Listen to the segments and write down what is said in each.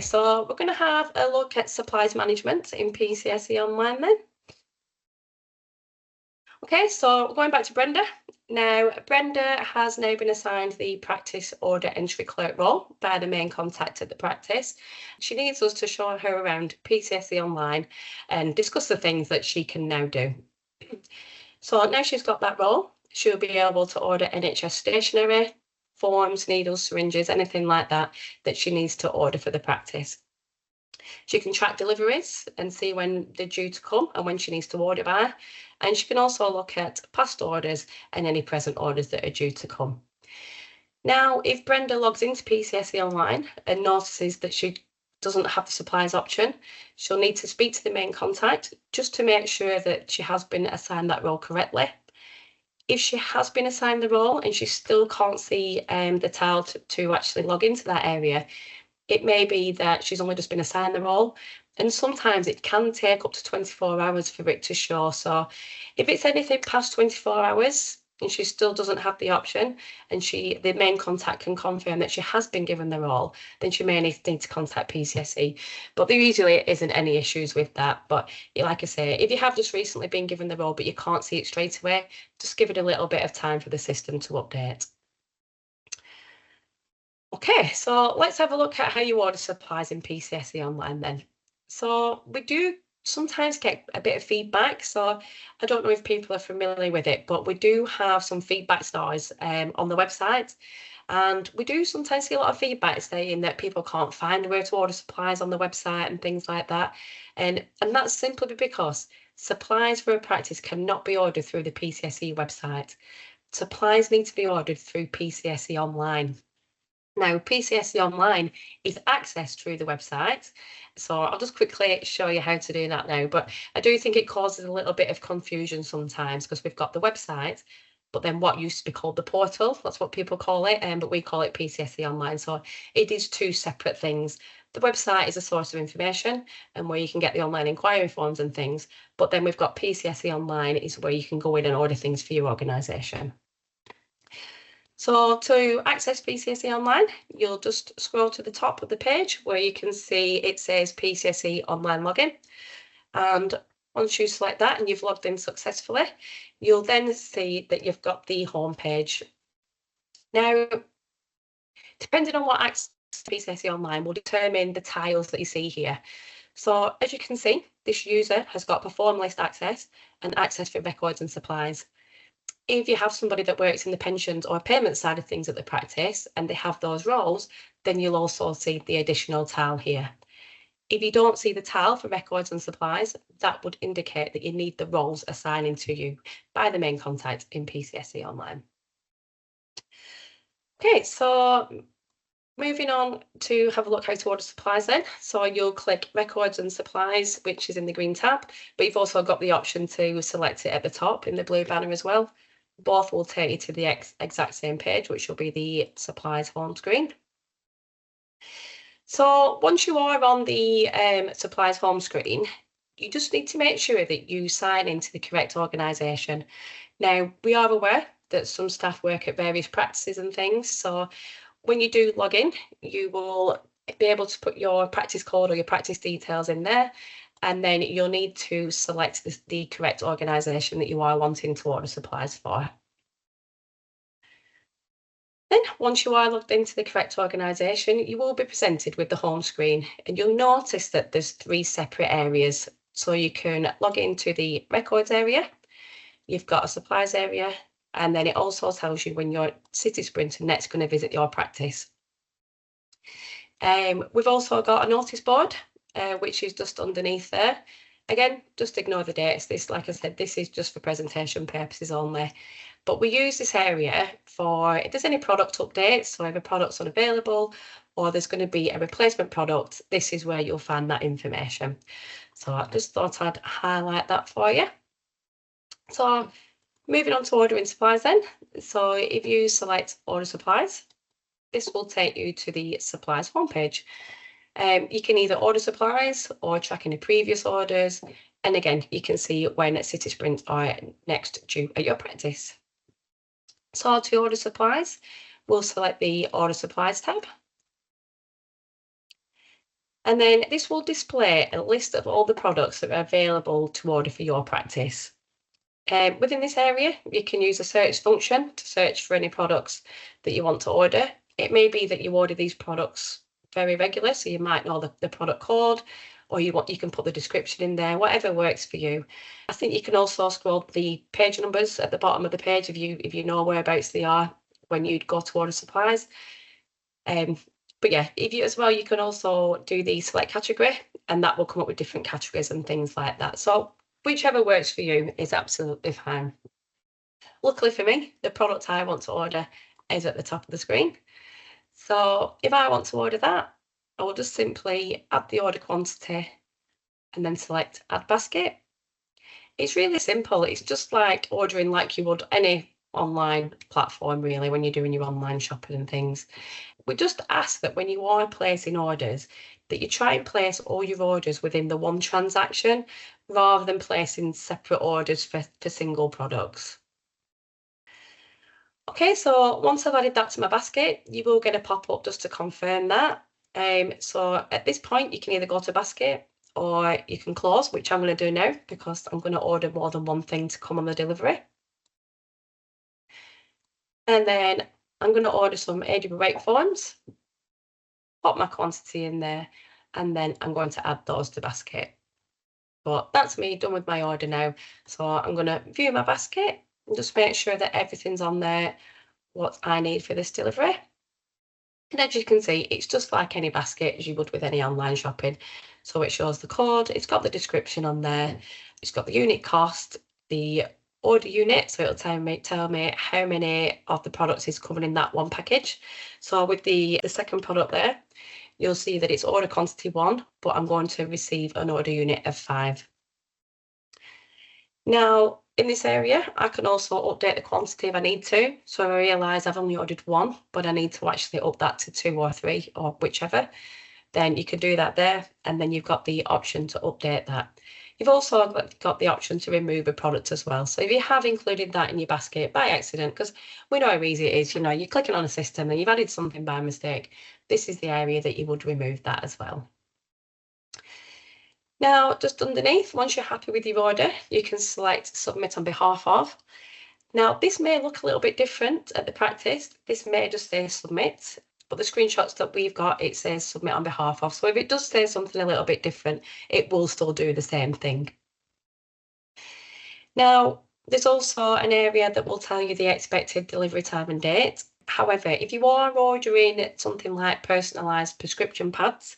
so we're going to have a look at supplies management in PCSE Online then. Okay, so going back to Brenda. Now, Brenda has now been assigned the practice order entry clerk role by the main contact at the practice. She needs us to show her around PCSE Online and discuss the things that she can now do. So now she's got that role, she'll be able to order NHS stationery, forms, needles, syringes, anything like that she needs to order for the practice. She can track deliveries and see when they're due to come and when she needs to order by. And she can also look at past orders and any present orders that are due to come. Now, if Brenda logs into PCSE Online and notices that she doesn't have the supplies option, she'll need to speak to the main contact just to make sure that she has been assigned that role correctly. If she has been assigned the role and she still can't see the tile to actually log into that area, it may be that she's only just been assigned the role, and sometimes it can take up to 24 hours for it to show. So if it's anything past 24 hours and she still doesn't have the option and the main contact can confirm that she has been given the role, then she may need to contact PCSE. But there usually isn't any issues with that. But like I say, if you have just recently been given the role but you can't see it straight away, just give it a little bit of time for the system to update. Okay, so let's have a look at how you order supplies in PCSE Online then. So we do sometimes get a bit of feedback, so I don't know if people are familiar with it, but we do have some feedback stars on the website, and we do sometimes see a lot of feedback saying that people can't find where to order supplies on the website and things like that, and that's simply because supplies for a practice cannot be ordered through the PCSE website. Supplies need to be ordered through PCSE Online. Now, PCSE Online is accessed through the website, so I'll just quickly show you how to do that now. But I do think it causes a little bit of confusion sometimes because we've got the website, but then what used to be called the portal, that's what people call it, but we call it PCSE Online. So it is two separate things. The website is a source of information and where you can get the online inquiry forms and things, but then we've got PCSE Online is where you can go in and order things for your organisation. So to access PCSE Online, you'll just scroll to the top of the page where you can see it says PCSE Online Login. And once you select that and you've logged in successfully, you'll then see that you've got the home page. Now, depending on what access to PCSE Online will determine the tiles that you see here. So as you can see, this user has got perform list access and access for records and supplies. If you have somebody that works in the pensions or payment side of things at the practice and they have those roles, then you'll also see the additional tile here. If you don't see the tile for records and supplies, that would indicate that you need the roles assigning to you by the main contact in PCSE Online. Okay, so moving on to have a look how to order supplies then. So you'll click records and supplies, which is in the green tab, but you've also got the option to select it at the top in the blue banner as well. Both will take you to the exact same page, which will be the supplies home screen. So once you are on the supplies home screen, you just need to make sure that you sign into the correct organisation. Now, we are aware that some staff work at various practices and things, so when you do log in, you will be able to put your practice code or your practice details in there, and then you'll need to select the correct organisation that you are wanting to order supplies for. Then, once you are logged into the correct organisation, you will be presented with the home screen, and you'll notice that there's 3 separate areas. So you can log into the records area, you've got a supplies area, and then it also tells you when your City Sprinter next going to visit your practice. We've also got a notice board, which is just underneath there. Again, just ignore the dates. This, like I said, this is just for presentation purposes only. But we use this area for if there's any product updates, so if a product's unavailable or there's going to be a replacement product, this is where you'll find that information. So I just thought I'd highlight that for you. So moving on to ordering supplies then. So if you select order supplies, this will take you to the supplies homepage. You can either order supplies or track any previous orders. And again, you can see when City Sprints are next due at your practice. So to order supplies, we'll select the order supplies tab. And then this will display a list of all the products that are available to order for your practice. Within this area, you can use a search function to search for any products that you want to order. It may be that you order these products very regular, so you might know the product code, or you can put the description in there, whatever works for you. I think you can also scroll the page numbers at the bottom of the page if you know whereabouts they are when you'd go to order supplies. But yeah, you can also do the select category, and that will come up with different categories and things like that. So whichever works for you is absolutely fine. Luckily for me, the product I want to order is at the top of the screen. So if I want to order that, I will just simply add the order quantity and then select add basket. It's really simple. It's just like ordering like you would any online platform really when you're doing your online shopping and things. We just ask that when you are placing orders, that you try and place all your orders within the one transaction rather than placing separate orders for single products. Okay, so once I've added that to my basket, you will get a pop-up just to confirm that. So at this point, you can either go to basket or you can close, which I'm going to do now because I'm going to order more than one thing to come on the delivery. And then I'm going to order some age weight forms, pop my quantity in there, and then I'm going to add those to basket. But that's me done with my order now. So I'm going to view my basket and just make sure that everything's on there, what I need for this delivery. And as you can see, it's just like any basket as you would with any online shopping. So it shows the code, it's got the description on there, it's got the unit cost, the order unit, so it'll tell me how many of the products is covered in that one package. So with the second product there, you'll see that it's order quantity 1, but I'm going to receive an order unit of 5. Now, in this area, I can also update the quantity if I need to. So if I realise I've only ordered 1, but I need to actually up that to 2 or 3 or whichever, then you can do that there. And then you've got the option to update that. You've also got the option to remove a product as well. So if you have included that in your basket by accident, because we know how easy it is, you're clicking on a system and you've added something by mistake, this is the area that you would remove that as well. Now, just underneath, once you're happy with your order, you can select submit on behalf of. Now, this may look a little bit different at the practice. This may just say submit, but the screenshots that we've got, it says submit on behalf of. So if it does say something a little bit different, it will still do the same thing. Now, there's also an area that will tell you the expected delivery time and date. However, if you are ordering something like personalised prescription pads,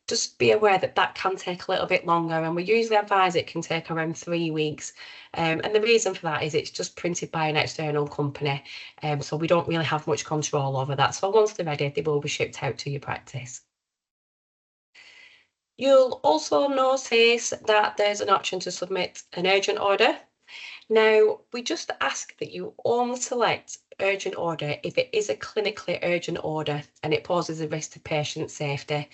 just be aware that that can take a little bit longer, and we usually advise it can take around 3 weeks. And the reason for that is it's just printed by an external company, so we don't really have much control over that. So once they're ready, they will be shipped out to your practice. You'll also notice that there's an option to submit an urgent order. Now, we just ask that you only select urgent order if it is a clinically urgent order and it poses a risk to patient safety.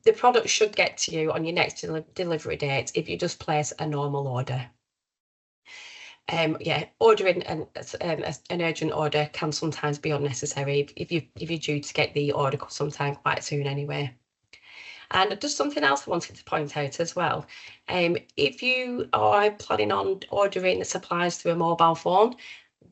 The product should get to you on your next delivery date if you just place a normal order. Ordering an urgent order can sometimes be unnecessary if you're due to get the order sometime quite soon anyway. And just something else I wanted to point out as well. If you are planning on ordering the supplies through a mobile phone,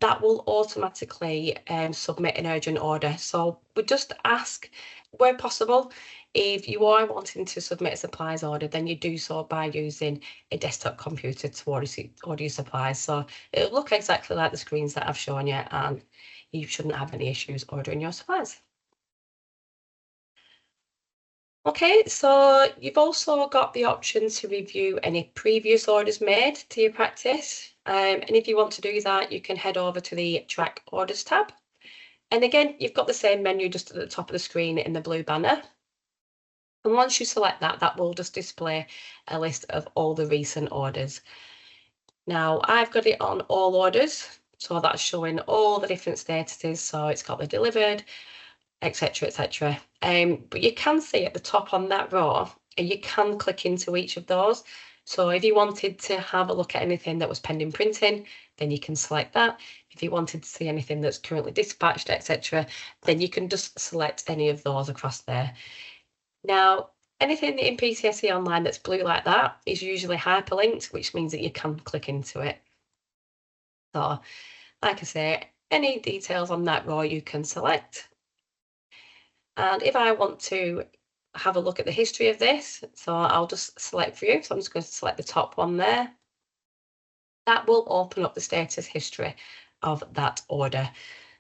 that will automatically submit an urgent order. So we just ask, where possible, if you are wanting to submit a supplies order, then you do so by using a desktop computer to order your supplies. So it'll look exactly like the screens that I've shown you, and you shouldn't have any issues ordering your supplies. Okay, so you've also got the option to review any previous orders made to your practice. And if you want to do that, you can head over to the Track Orders tab. And again, you've got the same menu just at the top of the screen in the blue banner. And once you select that, that will just display a list of all the recent orders. Now, I've got it on all orders, so that's showing all the different statuses. So it's got the delivered, etc., etc. But you can see at the top on that row, you can click into each of those. So if you wanted to have a look at anything that was pending printing, then you can select that. If you wanted to see anything that's currently dispatched, etc., then you can just select any of those across there. Now, anything in PCSE Online that's blue like that is usually hyperlinked, which means that you can click into it. So, like I say, any details on that row you can select. And if I want to have a look at the history of this, so I'll just select for you. So I'm just going to select the top one there. That will open up the status history of that order.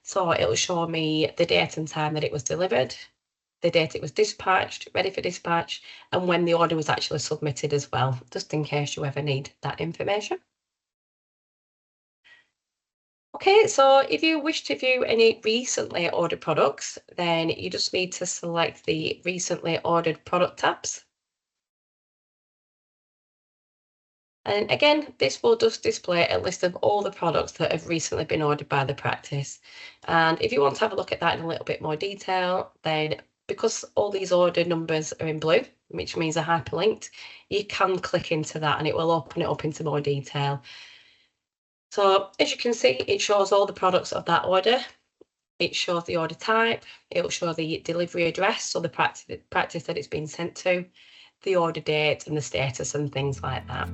So it'll show me the date and time that it was delivered, the date it was dispatched, ready for dispatch, and when the order was actually submitted as well, just in case you ever need that information. Okay, so if you wish to view any recently ordered products, then you just need to select the recently ordered product tabs. And again, this will just display a list of all the products that have recently been ordered by the practice. And if you want to have a look at that in a little bit more detail, then because all these order numbers are in blue, which means they're hyperlinked, you can click into that and it will open it up into more detail. So as you can see, it shows all the products of that order. It shows the order type, it will show the delivery address, so the practice that it's been sent to, the order date and the status and things like that.